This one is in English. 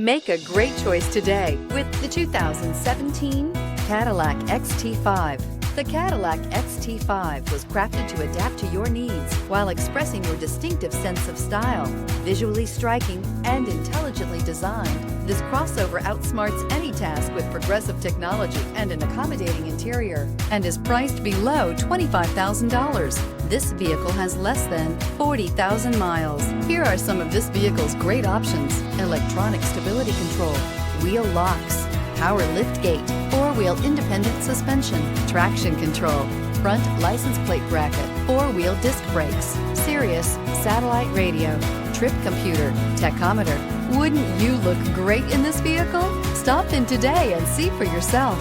Make a great choice today with the 2017 Cadillac XT5. The Cadillac XT5 was crafted to adapt to your needs while expressing your distinctive sense of style. Visually striking and intelligently designed, this crossover outsmarts any task with progressive technology and an accommodating interior, and is priced below $25,000. This vehicle has less than 40,000 miles. Here are some of this vehicle's great options: electronic stability control, wheel locks, power liftgate, four-wheel independent suspension, traction control, front license plate bracket, four-wheel disc brakes, Sirius satellite radio, trip computer, tachometer. Wouldn't you look great in this vehicle? Stop in today and see for yourself.